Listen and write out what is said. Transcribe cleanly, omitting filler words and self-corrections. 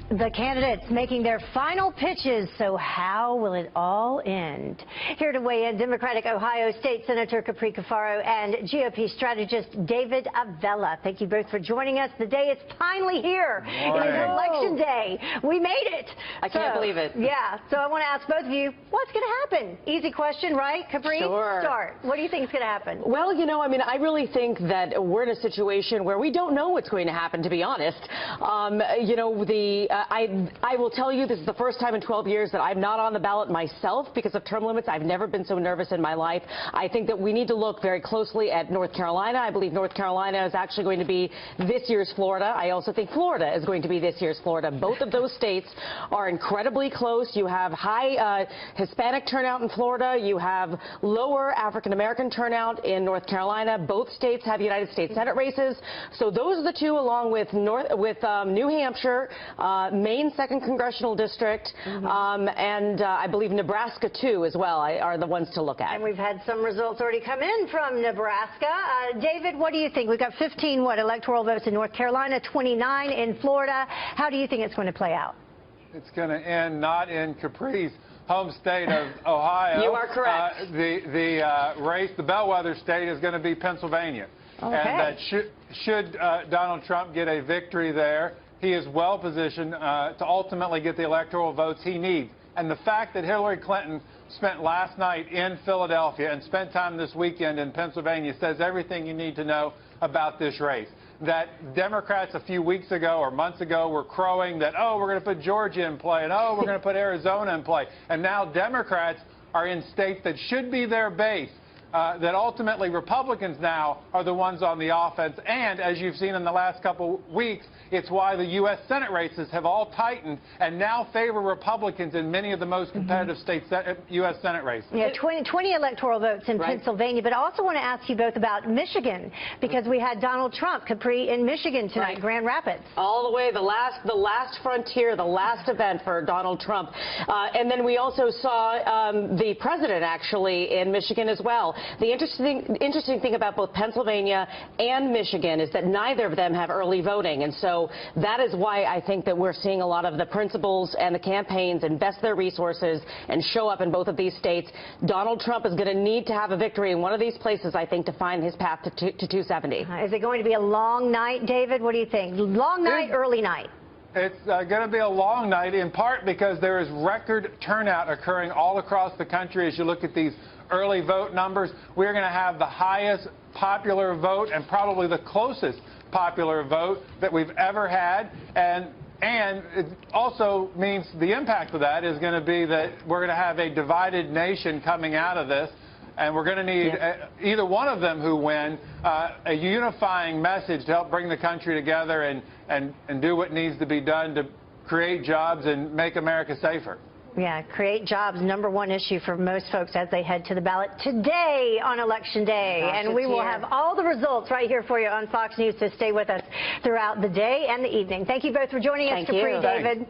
The candidates making their final pitches, so how will it all end? Here to weigh in, Democratic Ohio State Senator Capri Cafaro and GOP strategist David Avella. Thank you both for joining us. The day is finally here. It is Election Day. We made it. I can't believe it. Yeah, so I want to ask both of you, what's going to happen? Easy question, right? Capri, sure. Start. What do you think is going to happen? Well, I really think that we're in a situation where we don't know what's going to happen, to be honest. I will tell you, this is the first time in 12 years that I'm not on the ballot myself because of term limits. I've never been so nervous in my life. I think that we need to look very closely at North Carolina. I believe North Carolina is actually going to be this year's Florida. I also think Florida is going to be this year's Florida. Both of those states are incredibly close. You have high Hispanic turnout in Florida. You have lower African-American turnout in North Carolina. Both states have United States Senate races. So those are the two, along with New Hampshire, Maine 2nd Congressional District, and I believe Nebraska, too, as well, are the ones to look at. And we've had some results already come in from Nebraska. David, what do you think? We've got 15, electoral votes in North Carolina, 29 in Florida. How do you think it's going to play out? It's going to end not in Capri's home state of Ohio. You are correct. The race, the bellwether state, is going to be Pennsylvania. Okay. And that should Donald Trump get a victory there, he is well positioned to ultimately get the electoral votes he needs. And the fact that Hillary Clinton spent last night in Philadelphia and spent time this weekend in Pennsylvania says everything you need to know about this race. That Democrats a few weeks ago or months ago were crowing that, oh, we're going to put Georgia in play, and oh, we're going to put Arizona in play. And now Democrats are in states that should be their base. That ultimately Republicans now are the ones on the offense. And as you've seen in the last couple weeks, it's why the U.S. Senate races have all tightened and now favor Republicans in many of the most competitive U.S. Senate races. Yeah, 20 electoral votes in Pennsylvania. But I also want to ask you both about Michigan, because we had Donald Trump, Capri, in Michigan tonight, Grand Rapids. All the way, the last frontier, the last event for Donald Trump. And then we also saw the president, actually, in Michigan as well. The interesting thing about both Pennsylvania and Michigan is that neither of them have early voting. And so that is why I think that we're seeing a lot of the principals and the campaigns invest their resources and show up in both of these states. Donald Trump is going to need to have a victory in one of these places, I think, to find his path to 270. Is it going to be a long night, David? What do you think? Long night, early night? It's going to be a long night, in part because there is record turnout occurring all across the country. As you look at these early vote numbers, we're going to have the highest popular vote and probably the closest popular vote that we've ever had. And it also means the impact of that is going to be that we're going to have a divided nation coming out of this. And we're going to need either one of them who win a unifying message to help bring the country together and do what needs to be done to create jobs and make America safer. Yeah, create jobs, #1 issue for most folks as they head to the ballot today on Election Day. And we will have all the results right here for you on Fox News, so stay with us throughout the day and the evening. Thank you both for joining us, Capri, David.